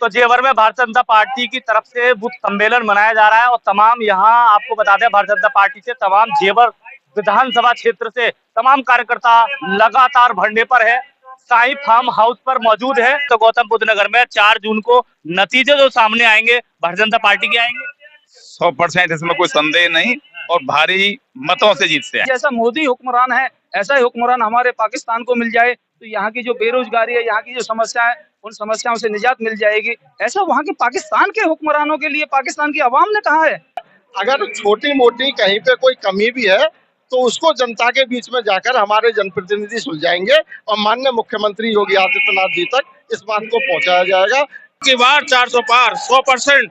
तो जेवर में भारतीय जनता पार्टी की तरफ से बूथ सम्मेलन मनाया जा रहा है और तमाम यहाँ आपको बता दें भारतीय जनता पार्टी से तमाम जेवर विधानसभा क्षेत्र से तमाम कार्यकर्ता लगातार भरने पर है। साई फार्म हाउस पर मौजूद है। तो गौतम बुद्ध नगर में 4 जून को नतीजे जो सामने आएंगे भारतीय जनता पार्टी के आएंगे 100%, इसमें कोई संदेह नहीं और भारी मतों से जीत से। जैसा मोदी हुक्मरान है ऐसा ही हुक्मरान हमारे पाकिस्तान को मिल जाए तो यहाँ की जो बेरोजगारी है, यहाँ की जो समस्या है, उन समस्याओं से निजात मिल जाएगी। ऐसा वहाँ के पाकिस्तान के हुक्मरानों के लिए पाकिस्तान की आवाम ने कहा है। अगर छोटी मोटी कहीं पे कोई कमी भी है तो उसको जनता के बीच में जाकर हमारे जनप्रतिनिधि सुलझाएंगे और माननीय मुख्यमंत्री योगी आदित्यनाथ जी तक इस बात को पहुंचाया जाएगा की बार 400 पार 100%।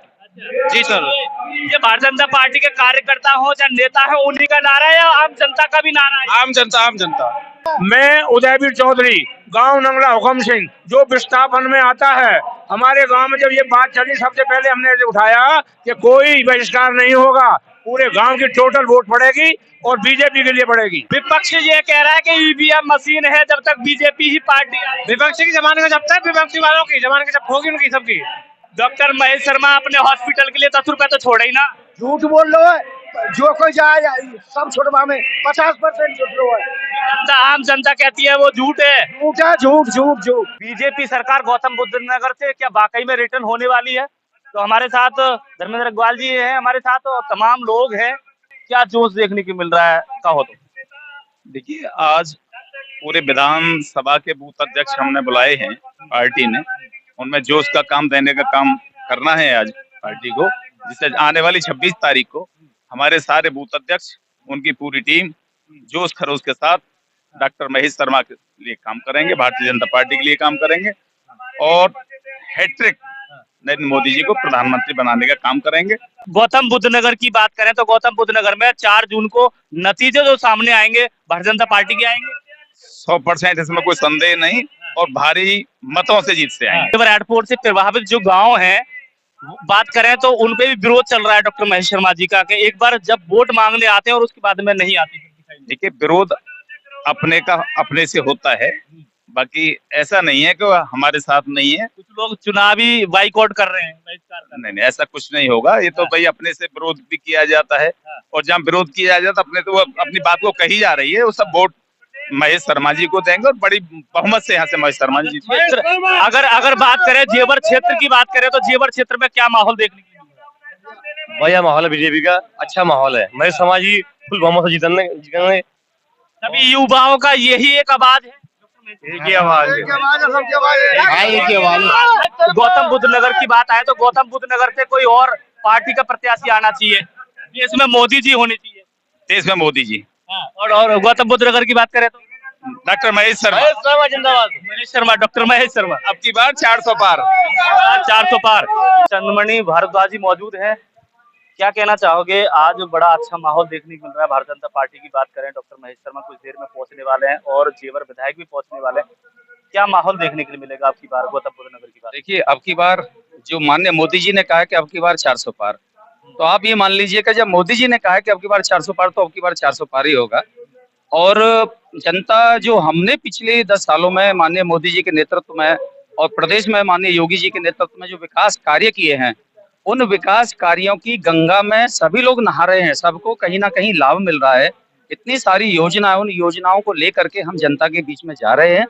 जी सर, ये भारतीय जनता पार्टी के कार्यकर्ता हो या नेता है उन्हीं का नारा है या आम जनता का भी नारा है? आम जनता, आम जनता। मैं उदयवीर चौधरी, गांव नंगला हुकम सिंह, जो विस्थापन में आता है। हमारे गांव में जब ये बात चली सबसे पहले हमने उठाया कि कोई बहिष्कार नहीं होगा, पूरे गांव की टोटल वोट पड़ेगी और बीजेपी के लिए पड़ेगी। विपक्ष ये कह रहा है कि ईवीएम मशीन है, जब तक बीजेपी ही पार्टी है। विपक्षी के जमाने में जब तक विपक्षी वालों की जमाने के जब होगी उनकी सबकी। डॉक्टर महेश शर्मा अपने हॉस्पिटल के लिए 10 रुपए तो छोड़े ही ना। झूठ बोल लो है, जो कोई जाए सब छोड़वा में 50% झूठ लो है। आम जनता कहती है वो झूठ है। झूठ है, झूठ झूठ झूठ। बीजेपी सरकार गौतम बुद्ध नगर से क्या वाकई में रिटर्न होने वाली है? तो हमारे साथ धर्मेंद्र अग्रवाल जी हैं, हमारे साथ और तमाम लोग हैं। क्या जोश देखने को मिल रहा है कहो तो? देखिए, आज पूरे विधानसभा के बूथ अध्यक्ष हमने बुलाए हैं पार्टी ने, उनमें जोश का काम देने का काम करना है आज पार्टी को, जिससे आने वाली 26 तारीख को हमारे सारे बूथ अध्यक्ष, उनकी पूरी टीम जोश खरोश के साथ डॉक्टर महेश शर्मा के लिए काम करेंगे, भारतीय जनता पार्टी के लिए काम करेंगे और हैट्रिक नरेंद्र मोदी जी को प्रधानमंत्री बनाने का काम करेंगे। गौतम बुद्ध नगर की बात करें तो गौतम बुद्ध नगर में 4 जून को नतीजे जो सामने आएंगे भारतीय जनता पार्टी के आएंगे 100%, इसमें कोई संदेह नहीं और भारी मतों से जीत से आएंगे। एयरपोर्ट से प्रभावित जो गांव हैं बात करें तो उनपे भी विरोध चल रहा है डॉक्टर महेश शर्मा जी का, कि एक बार जब वोट मांगने आते हैं और उसके बाद में नहीं आते। देखिए, विरोध अपने का अपने से होता है, बाकी ऐसा नहीं है कि हमारे साथ नहीं है। कुछ लोग चुनावी बाइकआउट कर रहे हैं, बहिष्कार कर रहे हैं। नहीं, ऐसा कुछ नहीं होगा। ये तो भाई अपने से विरोध भी किया जाता है और जहाँ विरोध किया जाता है अपने तो वो अपनी बात को कही जा रही है, वो सब वोट महेश शर्मा जी को देंगे और बड़ी बहुमत से यहाँ से महेश शर्मा जी। अगर बात करें जेवर क्षेत्र की बात करें तो जेवर क्षेत्र में क्या माहौल देखने को मिल रहा है? बढ़िया माहौल है, बीजेपी का अच्छा माहौल है। महेश शर्मा जी फुल बहुमत से जीतेंगे। सभी युवाओं का यही एक आवाज है, एक ही आवाज है। गौतम बुद्ध नगर की बात आए तो गौतम बुद्ध नगर से कोई और पार्टी का प्रत्याशी आना चाहिए, देश में मोदी जी होने चाहिए। देश में मोदी जी। और गौतम बुद्ध नगर की बात करें तो डॉक्टर महेश शर्मा जिंदाबाद। महेश शर्मा, डॉक्टर महेश शर्मा। अब की बार 400 पार। 400 पार। चंद्रमणि भारद्वाजी मौजूद है, क्या कहना चाहोगे? आज बड़ा अच्छा माहौल देखने को मिल रहा है। भारतीय जनता पार्टी की बात करें, डॉक्टर महेश शर्मा कुछ देर में पहुंचने वाले हैं और जेवर विधायक भी पहुंचने वाले हैं। क्या माहौल देखने के लिए मिलेगा आपकी बार गौतम बुद्ध नगर की बात? देखिए, अब की बार जो माननीय मोदी जी ने कहा है कि अब की बार 400 पार, तो आप ये मान लीजिए कि जब मोदी जी ने कहा है कि अब की बार 400 पार, तो अब की बार 400 पार ही होगा। और जनता जो हमने पिछले 10 सालों में माननीय मोदी जी के नेतृत्व में और प्रदेश में माननीय योगी जी के नेतृत्व में जो विकास कार्य किए हैं, उन विकास कार्यों की गंगा में सभी लोग नहा रहे हैं, सबको कहीं ना कहीं लाभ मिल रहा है। इतनी सारी योजनाएं, उन योजनाओं को लेकर के हम जनता के बीच में जा रहे हैं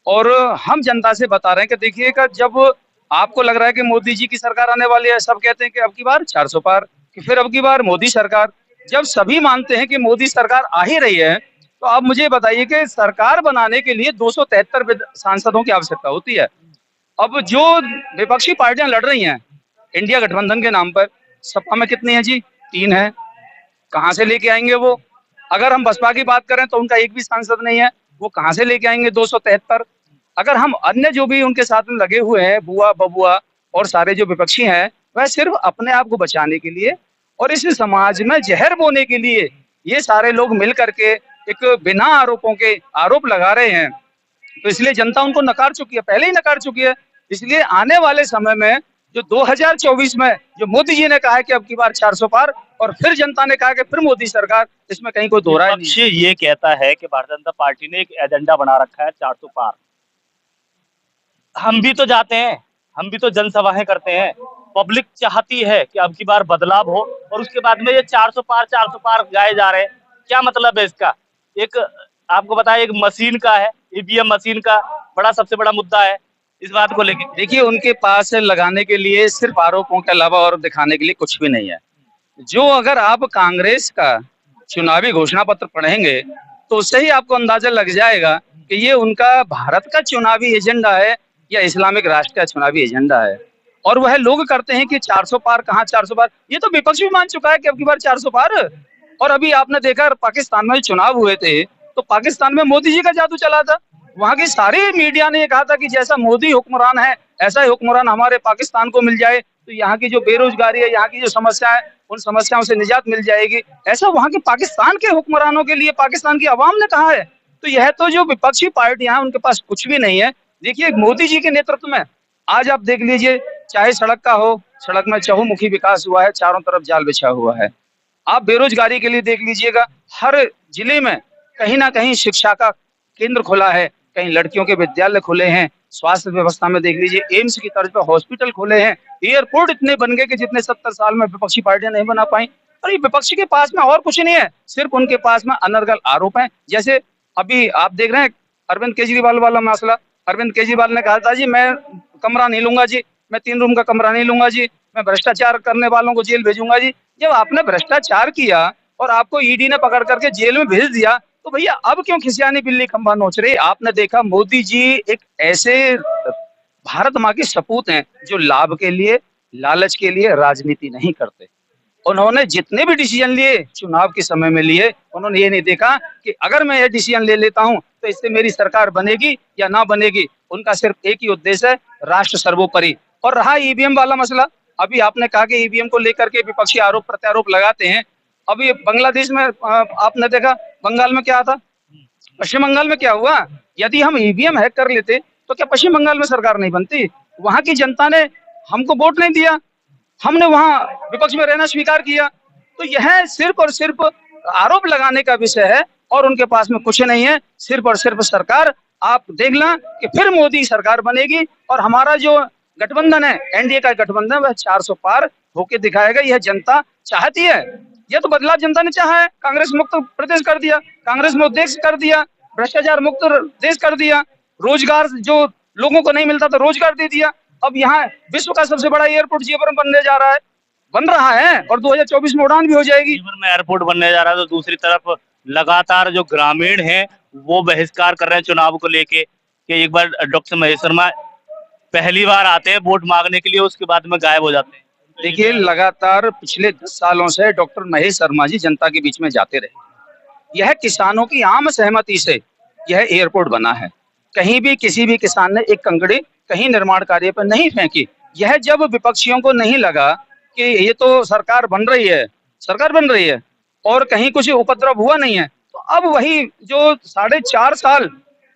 और हम जनता से बता रहे हैं कि देखिएगा, जब आपको लग रहा है कि मोदी जी की सरकार आने वाली है, सब कहते हैं कि अब की बार 400 पार, कि फिर अब की बार मोदी सरकार। जब सभी मानते हैं कि मोदी सरकार आ ही रही है, तो आप मुझे बताइए कि सरकार बनाने के लिए 273 सांसदों की आवश्यकता होती है। अब जो विपक्षी पार्टियां लड़ रही हैं इंडिया गठबंधन के नाम पर, सपा में कितनी है जी? 3 है। कहाँ से लेके आएंगे वो? अगर हम बसपा की बात करें तो उनका एक भी सांसद नहीं है, वो कहाँ से लेके आएंगे 273? अगर हम अन्य जो भी उनके साथ में लगे हुए हैं, बुआ बबुआ और सारे जो विपक्षी हैं, वह सिर्फ अपने आप को बचाने के लिए और इस समाज में जहर बोने के लिए ये सारे लोग मिल करके एक बिना आरोपों के आरोप लगा रहे हैं। तो इसलिए जनता उनको नकार चुकी है, पहले ही नकार चुकी है। इसलिए आने वाले समय में जो 2024 में जो मोदी जी ने कहा है कि अब की बार 400 पार और फिर जनता ने कहा कि फिर मोदी सरकार, इसमें कहीं कोई दो राय नहीं है। ये कहता है कि भारतीय जनता पार्टी ने एक एजेंडा बना रखा है 400 पार। हम भी तो जाते हैं, हम भी तो जनसभाएं करते हैं, पब्लिक चाहती है कि अब की बार बदलाव हो, और उसके बाद में ये 400 पार गाए जा रहे हैं। क्या मतलब है इसका? एक आपको बताया, एक मशीन का है, ईवीएम मशीन का बड़ा सबसे बड़ा मुद्दा है इस बात को लेके। देखिए, उनके पास लगाने के लिए सिर्फ आरोपों के अलावा और दिखाने के लिए कुछ भी नहीं है। जो अगर आप कांग्रेस का चुनावी घोषणा पत्र पढ़ेंगे तो उससे ही आपको अंदाजा लग जाएगा कि ये उनका भारत का चुनावी एजेंडा है या इस्लामिक राष्ट्र का चुनावी एजेंडा है। और वह लोग करते हैं कि 400 पार, कहाँ 400 पार, ये तो विपक्ष भी मान चुका है कि अब की बार 400 पार। और अभी आपने देखा पाकिस्तान में चुनाव हुए थे तो पाकिस्तान में मोदी जी का जादू चला था। वहां की सारी मीडिया ने कहा था कि जैसा मोदी हुक्मरान है ऐसा ही हुक्मरान हमारे पाकिस्तान को मिल जाए तो यहाँ की जो बेरोजगारी है, यहाँ की जो समस्या है, उन समस्याओं से निजात मिल जाएगी। ऐसा वहां के पाकिस्तान के हुक्मरानों के लिए पाकिस्तान की आवाम ने कहा है। तो यह तो जो विपक्षी पार्टियां हैं उनके पास कुछ भी नहीं है। देखिए, मोदी जी के नेतृत्व में आज आप देख लीजिए, चाहे सड़क का हो, सड़क में चहुमुखी विकास हुआ है, चारों तरफ जाल बिछा हुआ है। आप बेरोजगारी के लिए देख लीजिएगा, हर जिले में कहीं ना कहीं शिक्षा का केंद्र खुला है, कहीं लड़कियों के विद्यालय खुले हैं, स्वास्थ्य व्यवस्था में देख लीजिए एम्स की तर्ज पर हॉस्पिटल खुले हैं, एयरपोर्ट इतने बन गए कि जितने 70 साल में विपक्षी पार्टियां नहीं बना पाई। और ये विपक्षी के पास में और कुछ नहीं है, सिर्फ उनके पास में अनर्गल आरोप हैं। जैसे अभी आप देख रहे हैं अरविंद केजरीवाल वाला मसला। अरविंद केजरीवाल ने कहा था जी मैं कमरा नहीं लूंगा जी, मैं 3 रूम का कमरा नहीं लूंगा जी, मैं भ्रष्टाचार करने वालों को जेल भेजूंगा जी। जब आपने भ्रष्टाचार किया और आपको ईडी ने पकड़ करके जेल में भेज दिया तो भैया अब क्यों खिसियानी बिल्ली खंभा नोच रही? आपने देखा मोदी जी एक ऐसे भारत माँ के सपूत हैं जो लाभ के लिए, लालच के लिए राजनीति नहीं करते। उन्होंने जितने भी डिसीजन लिए चुनाव के समय में लिए, उन्होंने ये नहीं देखा कि अगर मैं ये डिसीजन ले लेता हूं तो इससे मेरी सरकार बनेगी या ना बनेगी। उनका सिर्फ एक ही उद्देश्य है, राष्ट्र सर्वोपरि। और रहा ईवीएम वाला मसला, अभी आपने कहा कि ईवीएम को लेकर के विपक्षी आरोप प्रत्यारोप लगाते हैं। अभी बांग्लादेश में आपने देखा, बंगाल में क्या था, पश्चिम बंगाल में क्या हुआ? यदि हम ईवीएम हैक कर लेते तो क्या पश्चिम बंगाल में सरकार नहीं बनती? वहां की जनता ने हमको वोट नहीं दिया, हमने वहां विपक्ष में रहना स्वीकार किया। तो यह सिर्फ और सिर्फ आरोप लगाने का विषय है और उनके पास में कुछ नहीं है, सिर्फ और सिर्फ सरकार। आप देख लें कि फिर मोदी सरकार बनेगी और हमारा जो गठबंधन है, एनडीए का गठबंधन, वह 400 पार होके दिखाएगा। यह जनता चाहती है, यह तो बदलाव जनता ने चाहा है। कांग्रेस मुक्त प्रदेश कर दिया, कांग्रेस मुक्त देश कर दिया, भ्रष्टाचार मुक्त देश कर दिया, रोजगार जो लोगों को नहीं मिलता था रोजगार दे दिया। अब यहाँ विश्व का सबसे बड़ा एयरपोर्ट जेवर में बनने जा रहा है, बन रहा है और 2024 में उड़ान भी हो जाएगी। जेवर में एयरपोर्ट बनने जा रहा है तो दूसरी तरफ लगातार जो ग्रामीण हैं वो बहिष्कार कर रहे हैं चुनाव को लेके कि एक बार डॉक्टर महेश शर्मा पहली बार आते हैं वोट मांगने के लिए, उसके बाद में गायब हो जाते हैं। देखिए, लगातार पिछले 10 सालों से डॉक्टर महेश शर्मा जी जनता के बीच में जाते रहे। यह किसानों की आम सहमति से यह एयरपोर्ट बना है। कहीं भी किसी भी किसान ने एक कंकड़ी कहीं निर्माण कार्य पर नहीं फेंकी। यह जब विपक्षियों को नहीं लगा कि ये तो सरकार बन रही है और कहीं कुछ उपद्रव हुआ नहीं है, तो अब वही जो 4.5 साल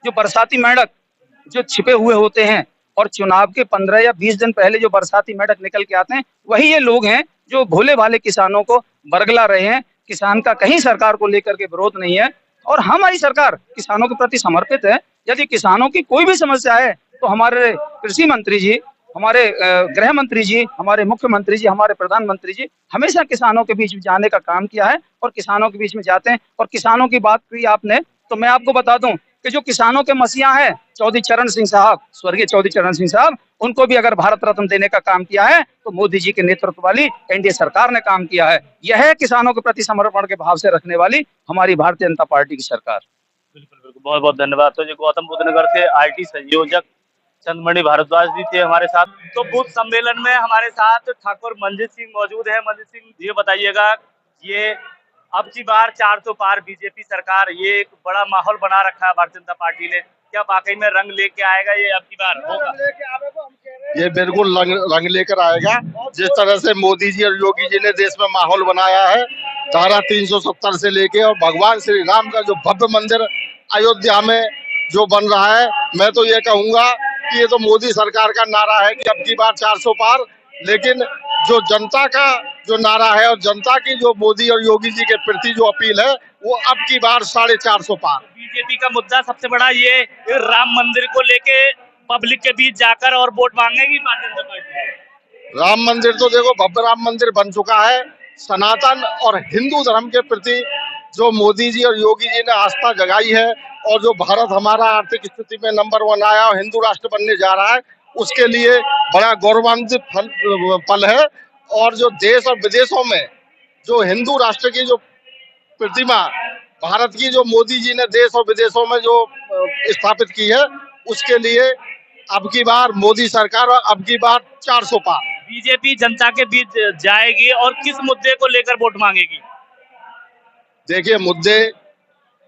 जो बरसाती मेंढक जो छिपे हुए होते हैं और चुनाव के 15 या 20 दिन पहले जो बरसाती मेंढक निकल के आते हैं, वही ये लोग हैं जो भोले भाले किसानों को बरगला रहे हैं। किसान का कहीं सरकार को लेकर के विरोध नहीं है और हमारी सरकार किसानों के प्रति समर्पित है। यदि किसानों की कोई भी समस्या है तो हमारे कृषि मंत्री जी, हमारे गृह मंत्री जी, हमारे मुख्यमंत्री जी, हमारे प्रधानमंत्री जी हमेशा किसानों के बीच में जाने का काम किया है और किसानों के बीच में जाते हैं। और किसानों की बात की आपने, तो मैं आपको बता दूं कि जो किसानों के मसीहा हैं चौधरी चरण सिंह साहब, स्वर्गीय चौधरी चरण सिंह साहब, उनको भी अगर भारत रत्न देने का काम किया है तो मोदी जी के नेतृत्व वाली एनडीए सरकार ने काम किया है। यह है किसानों के प्रति समर्पण के भाव से रखने वाली हमारी भारतीय जनता पार्टी की सरकार। बिल्कुल बिल्कुल, बहुत बहुत धन्यवाद। तो जो गौतम बुद्ध नगर से आईटी संयोजक चंद्रमणि भारद्वाज जी थे हमारे साथ। तो बूथ सम्मेलन में हमारे साथ ठाकुर मंजीत सिंह मौजूद है। मंजीत सिंह, ये बताइएगा, ये अब की बार 400 पार बीजेपी सरकार, ये एक बड़ा माहौल बना रखा है भारतीय जनता पार्टी ने, क्या वाकई में रंग लेके आएगा ये अब की बार होगा? ये बिल्कुल रंग लेकर आएगा। जिस तरह से मोदी जी और योगी जी ने देश में माहौल बनाया है, धारा 370 से लेके और भगवान श्री राम का जो भव्य मंदिर अयोध्या में जो बन रहा है, मैं तो ये कहूंगा कि ये तो मोदी सरकार का नारा है कि अब की बार 400 पार। लेकिन जो जनता का जो नारा है और जनता की जो मोदी और योगी जी के प्रति जो अपील है, वो अब की बार 450 पार। बीजेपी का मुद्दा सबसे बड़ा ये राम मंदिर को लेके पब्लिक के बीच जाकर और वोट मांगेगी भारतीय जनता पार्टी? राम मंदिर तो देखो भव्य राम मंदिर बन चुका है। सनातन और हिंदू धर्म के प्रति जो मोदी जी और योगी जी ने आस्था जगाई है और जो भारत हमारा आर्थिक स्थिति में नंबर 1 आया और हिंदू राष्ट्र बनने जा रहा है, उसके लिए बड़ा गौरवान्वित पल है। और जो देश और विदेशों में जो हिंदू राष्ट्र की जो प्रतिमा भारत की जो मोदी जी ने देश और विदेशों में जो स्थापित की है, उसके लिए अब की बार मोदी सरकार और अब की बार 400 पार। बीजेपी जनता के बीच जाएगी और किस मुद्दे को लेकर वोट मांगेगी? देखिए, मुद्दे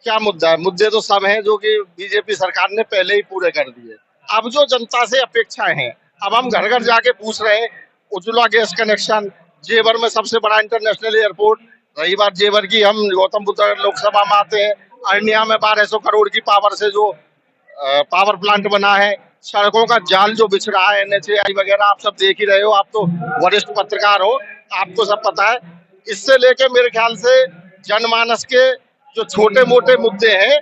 क्या मुद्दा है, मुद्दे तो सब हैं जो कि बीजेपी सरकार ने पहले ही पूरे कर दिए। अब जो जनता से अपेक्षाएं हैं, अब हम घर घर जाके पूछ रहे हैं, उज्ज्वला गैस कनेक्शन, जेवर में सबसे बड़ा इंटरनेशनल एयरपोर्ट, रही बात जेवर की, हम गौतम बुद्ध लोकसभा में आते हैं, अरनिया में 1200 करोड़ की पावर से जो पावर प्लांट बना है, सड़कों का जाल जो बिछ रहा है, NHAI वगैरह, आप सब देख ही रहे हो, आप तो वरिष्ठ पत्रकार हो, आपको सब पता है। इससे लेके मेरे ख्याल से जनमानस के जो छोटे मोटे मुद्दे हैं,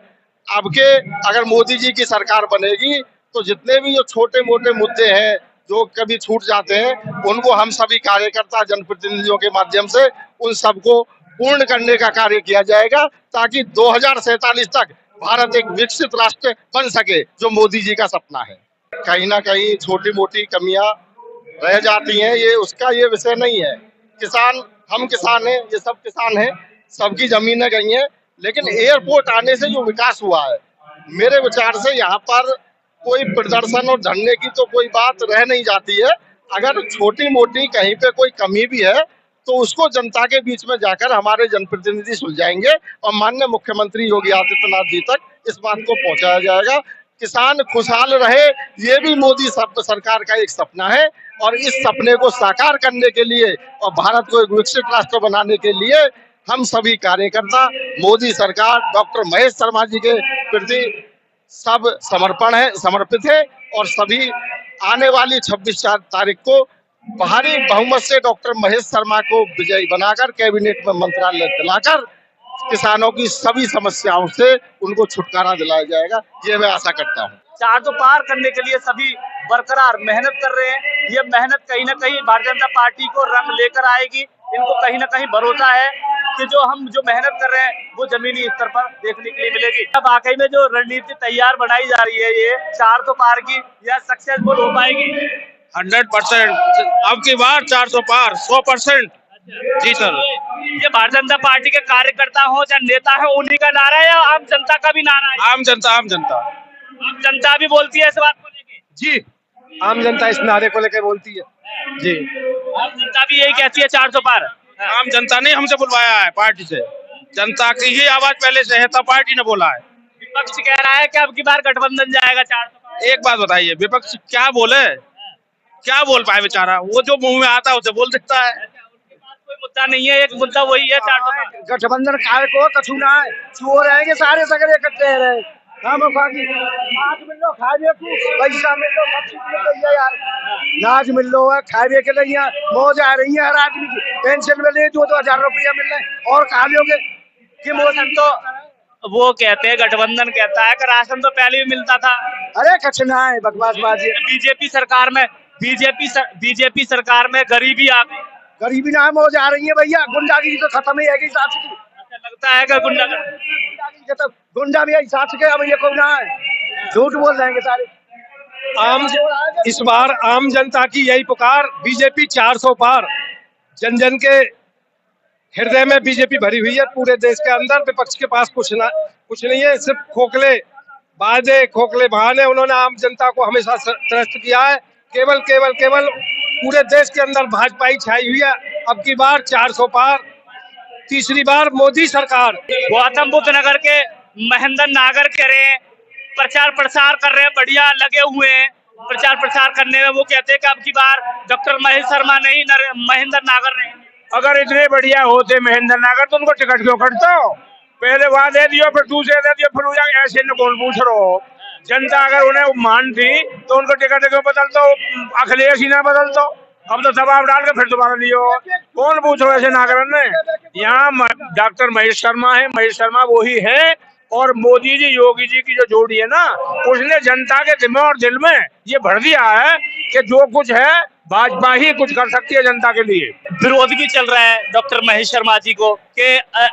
अब के अगर मोदी जी की सरकार बनेगी तो जितने भी जो छोटे मोटे मुद्दे हैं जो कभी छूट जाते हैं, उनको हम सभी कार्यकर्ता जनप्रतिनिधियों के माध्यम से उन सबको पूर्ण करने का कार्य किया जाएगा, ताकि 2047 तक भारत एक विकसित राष्ट्र बन सके, जो मोदी जी का सपना है। कहीं ना कहीं छोटी मोटी कमियां रह जाती हैं, ये उसका ये विषय नहीं है। किसान, हम किसान हैं, ये सब किसान हैं, सबकी जमीनें गई हैं, लेकिन एयरपोर्ट आने से जो विकास हुआ है, मेरे विचार से यहाँ पर कोई प्रदर्शन और धरने की तो कोई बात रह नहीं जाती है। अगर छोटी मोटी कहीं पे कोई कमी भी है तो उसको जनता के बीच में जाकर हमारे जनप्रतिनिधि सुलझाएंगे और माननीय मुख्यमंत्री योगी आदित्यनाथ जी तक इस बात को पहुंचाया जाएगा। किसान खुशहाल रहे, ये भी मोदी सरकार का एक सपना है, और इस सपने को साकार करने के लिए और भारत को एक विकसित राष्ट्र बनाने के लिए हम सभी कार्यकर्ता मोदी सरकार डॉक्टर महेश शर्मा जी के प्रति सब समर्पित है, और सभी आने वाली 26 तारीख को भारी बहुमत से डॉक्टर महेश शर्मा को विजयी बनाकर कैबिनेट में मंत्रालय दिलाकर किसानों की सभी समस्याओं से उनको छुटकारा दिलाया जाएगा, ये मैं आशा करता हूँ। 400 पार करने के लिए सभी बरकरार मेहनत कर रहे हैं। ये मेहनत कहीं ना कहीं भारतीय जनता पार्टी को रंग लेकर आएगी। इनको कहीं ना कहीं भरोसा है कि जो मेहनत कर रहे हैं वो जमीनी स्तर पर देखने के लिए मिलेगी। अब वाकई में जो रणनीति तैयार बनाई जा रही है, ये 400 पार की, यह सक्सेसफुल हो पाएगी 100%। अब की बार 400 पार 100%। जी सर। ये भारतीय जनता पार्टी के कार्यकर्ता हो या नेता हो, उन्हीं का नारा है या आम जनता का भी नारा है? आम जनता आम जनता भी बोलती है इस बात को लेके? जी, आम जनता इस नारे को लेकर बोलती है। जी, आम जनता भी यही कहती है 400 पार। आम जनता ने हमसे बुलवाया है, पार्टी से। जनता की ही आवाज पहले से है, तब पार्टी ने बोला है। विपक्ष कह रहा है कि अब की बार गठबंधन जाएगा 400 पार। एक बात बताइए, विपक्ष क्या बोले, क्या बोल पाए बेचारा? वो जो मुंह में आता है उसे बोल देता है। कोई मुद्दा नहीं है, एक मुद्दा वही है 400 पार। गठबंधन काय को कछु ना है, चोर रहेंगे सारे सगरे इकट्ठे रहे। नाज मिल लो खाए को, पैसा मिल लो, सब चीज मिल रही है यार। नाज मिल लो है खाए के लिए, मौज आ रही है हर आदमी की। पेंशन मिल रही है, 2-2 हजार रुपया मिल रहे हैं, और खा लोगे कि राशन तो वो कहते हैं, गठबंधन कहता है कि राशन तो पहले भी मिलता था। अरे कछ ना है, बकवासबाजी। बीजेपी सरकार में गरीबी आ गई। गरीबी ना है, मौज आ रही है भैया। गुंडागिरी तो खत्म ही है हिसाब से। लगता है कि गुंडा भी हिसाब से, अब ये को ना है, झूठ बोल रहे हैं सारे। इस बार आम जनता की यही पुकार, बीजेपी 400 पार। जन जन के हृदय में बीजेपी भरी हुई है। पूरे देश के अंदर विपक्ष के पास कुछ नहीं है, सिर्फ खोखले वादे, खोखले बहाने। उन्होंने आम जनता को हमेशा त्रस्त किया है। केवल पूरे देश के अंदर भाजपा ही छाई हुई है। अब की बार 400 पार, तीसरी बार मोदी सरकार। गौतम बुद्ध नगर के महेंद्र नागर कह रहे हैं, प्रचार प्रसार कर रहे हैं, बढ़िया लगे हुए हैं प्रचार प्रसार करने में। वो कहते हैं कि अब की बार डॉक्टर महेश शर्मा नहीं, महेंद्र नागर नहीं। अगर इतने बढ़िया होते महेंद्र नागर तो उनको टिकट क्यों कटता हो? पहले वहां दे दियो, फिर दूसरे दे दियो, फिर ऐसे न कौन पूछ रहे हो? जनता अगर उन्हें मान थी तो उनको टिकट क्यों बदलता हो? अखिलेश ही ना बदलता। अब तो दबाव डाल के फिर दोबारा लियो। कौन पूछ रहे ऐसे नागरन ने? यहाँ डॉक्टर महेश शर्मा है। महेश शर्मा वही है और मोदी जी योगी जी की जो जोड़ी है ना, उसने जनता के दिमाग और दिल में ये भर दिया है कि जो कुछ है भाजपा ही कुछ कर सकती है जनता के लिए। विरोध भी चल रहा है डॉक्टर महेश शर्मा जी को कि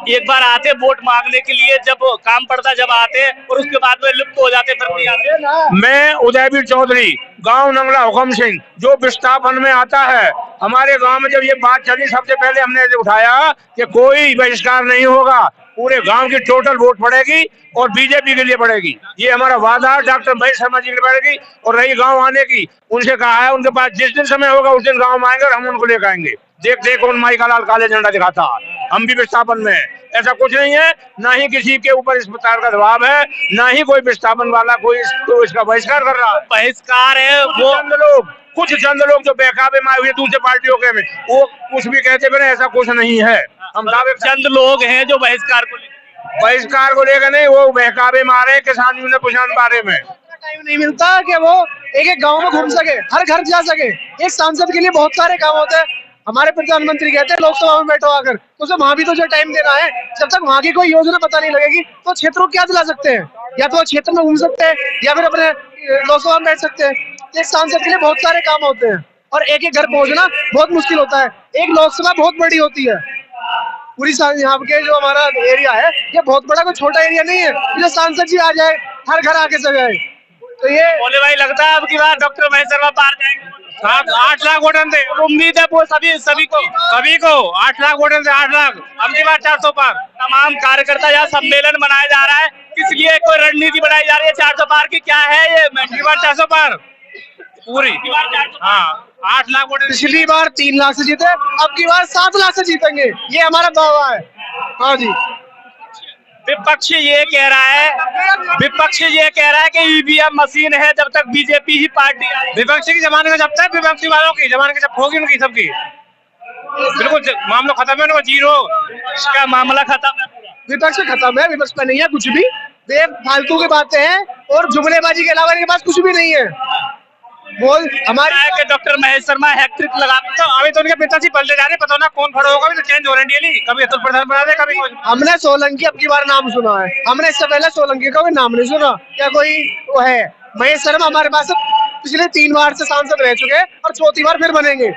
एक बार आते वोट मांगने के लिए, जब काम पड़ता जब आते और उसके बाद में लुप्त हो जाते, फिर नहीं आते। मैं उदयवीर चौधरी, गांव नंगला हुकम सिंह, जो विस्थापन में आता है। हमारे गांव में जब ये बात चली, सबसे पहले हमने उठाया कि कोई बहिष्कार नहीं होगा, पूरे गांव की टोटल वोट पड़ेगी और बीजेपी के लिए पड़ेगी। ये हमारा वादा है, डॉक्टर महेश शर्मा जी के लिए पड़ेगी। और रही गांव आने की, उनसे कहा है उनके पास जिस दिन समय होगा उस दिन गांव में आएंगे और हम उनको लेकर आएंगे। देख उन माई का लाल काले झंडा दिखाता, हम भी विस्थापन में। ऐसा कुछ नहीं है, ना ही किसी के ऊपर इस प्रकार का दबाव है, ना ही कोई विस्थापन वाला कोई इसका बहिष्कार कर रहा है। बहिष्कार है वो कुछ चंद लोग जो बहकावे में आए हुए दूसरे पार्टियों के में, वो कुछ भी कहते हैं, ऐसा कुछ नहीं है। हम दावे चंद लोग हैं जो बहिष्कार को लेकर नहीं, वो बहकावे मारे किसान यूनियन बारे में। टाइम नहीं मिलता कि वो एक एक गांव में घूम सके, हर घर जा सके। एक सांसद के लिए बहुत सारे काम होते हैं। हमारे प्रधानमंत्री कहते हैं लोकसभा में बैठो आकर, तो उसे वहां भी तो जो टाइम देना है। जब तक वहां की कोई योजना पता नहीं लगेगी तो क्षेत्रों क्या दिला सकते हैं? या तो क्षेत्र में घूम सकते हैं या फिर अपने लोकसभा में बैठ सकते हैं। एक सांसद के लिए बहुत सारे काम होते हैं और एक एक घर पहुंचना बहुत मुश्किल होता है। एक लोकसभा बहुत बड़ी होती है, पूरी यहाँ के जो हमारा एरिया है ये बहुत बड़ा, कोई छोटा एरिया नहीं है। जो सांसद जी आ जाए, हर घर आके सजाए, तो ये बोले भाई लगता है अब की बार डॉक्टर महेश शर्मा पार जाएंगे। 8 लाख वोट दे, उम्मीद है वो सभी को 8 लाख वोट दे, 8 लाख अब की बार 400 पार। तमाम कार्यकर्ता यहाँ सम्मेलन मनाया जा रहा है, किस लिए कोई रणनीति बनाई जा रही है 400 पार की, क्या है ये? अब की बार 400 पार पूरी। हाँ, 8 लाख वोट। पिछली बार 3 लाख से जीते, अब की बार 7 लाख से जीतेंगे, ये हमारा दावा है। हाँ जी। विपक्ष ये कह रहा है कि ईवीएम मशीन है, जब तक बीजेपी ही पार्टी आए। विपक्षी की जमाने में जब तक विपक्षी वालों की जमाने के जब होगी उनकी सबकी बिल्कुल मामला खत्म है, उनको जीरो। इसका मामला खत्म है, विपक्ष खत्म है, विपक्ष में नहीं है कुछ भी। फालतू की बातें हैं और जुमलेबाजी के अलावा इनके पास कुछ भी नहीं है। बोल हमारे डॉक्टर महेश शर्मा हैट्रिक लगा, तो अभी तो उनके पिताजी पलटे जा रहे, पता ना कौन खड़ा होगा। अभी तो चेंज हो रहे हैं डेली, कभी अतुल प्रधान बना दे, कभी हमने सोलंकी अब की बार नाम सुना है, हमने इससे पहले सोलंकी का कोई नाम नहीं सुना। क्या कोई वो है? महेश शर्मा हमारे पास पिछले 3 बार से सांसद रह चुके हैं और 4थी बार फिर बनेंगे।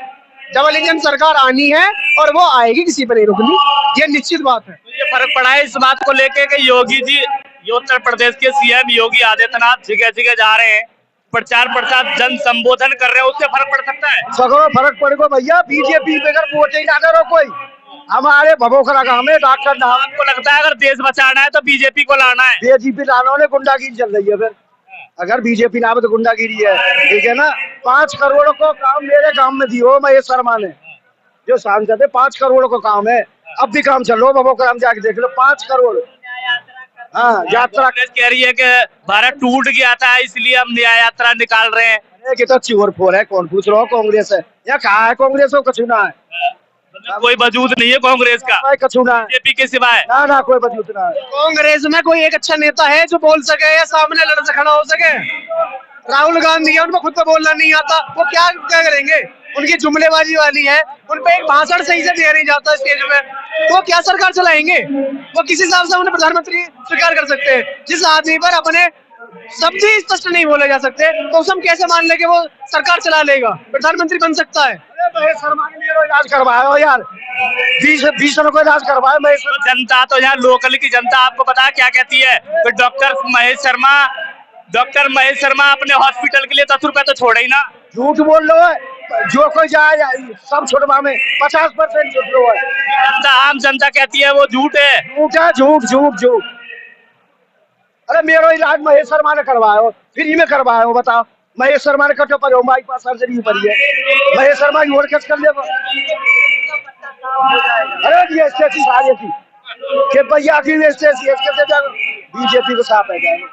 डबल इंजन सरकार आनी है और वो आएगी, किसी पर नहीं रुकनी, ये निश्चित बात है। ये फर्क पड़ा है इस बात को लेके कि योगी जी, उत्तर प्रदेश के सीएम योगी आदित्यनाथ जगह जगह जा रहे हैं, प्रचार प्रसार जन संबोधन कर रहे हैं, उससे फर्क पड़ सकता है। सगरो फर्क पड़ेगा भैया, बीजेपी पे अगर वोट ना करो कोई, हमारे भभोखरा का हमें डॉक्टर। आपको लगता है अगर देश बचाना है तो बीजेपी को लाना है? बीजेपी लाना ने गुंडागिरी चल रही है, फिर अगर बीजेपी ना तो गुंडागिरी है, ठीक है ना। 5 करोड़ को काम मेरे काम में दियो महेश शर्मा ने, जो सांसद है। 5 करोड़ को काम है, अब भी काम चल रहा है भभोखरा में, जाके देख लो 5 करोड़। हाँ, यात्रा कह रही है कि भारत टूट गया था इसलिए हम न्याय यात्रा निकाल रहे हैं। कितना चूर फोर है, कौन पूछ रहा हो? कांग्रेस है या कहा है? कांग्रेस हो कछुना है, कोई वजूद नहीं है कांग्रेस का, कछुना है बीजेपी के सिवाय। ना कोई वजूद ना है। कांग्रेस में कोई एक अच्छा नेता है जो बोल सके या सामने लड़ से खड़ा हो सके? राहुल गांधी है, उनको खुद को बोलना नहीं आता, वो क्या करेंगे? उनकी जुमलेबाजी वाली है, उन पे एक भाषण सही से दिया नहीं जाता स्टेज में, वो क्या सरकार चलाएंगे? वो किस हिसाब से उन्हें प्रधानमंत्री स्वीकार कर सकते हैं? जिस आदमी पर अपने शब्द ही स्पष्ट नहीं बोले जा सकते, तो हम कैसे मान ले कि वो सरकार चला लेगा, प्रधानमंत्री बन सकता है? महेश शर्मा के लिए इलाज करवाया यार, 20 को इलाज करवाया महेश। जनता तो यहाँ लोकल की जनता आपको पता क्या कहती है? तो डॉक्टर महेश शर्मा अपने हॉस्पिटल के लिए 10 रुपए तो छोड़े ही ना। झूठ बोल रहे हो, जो कोई जाए सब छुड़वा में 50% झूठ लो है। जनता, आम जनता कहती है वो झूठ है। झूठ। अरे मेरा इलाज महेश शर्मा ने करवाया हो, फ्री में करवाया हो, बताओ। महेश शर्मा ने कटो पर हमारे पास सर्जरी पड़ी है, महेश शर्मा की और कैसे कर ले? अरे ये स्टेसी सारी थी कि भैया की स्टेसी बीजेपी को साफ है जाएगा।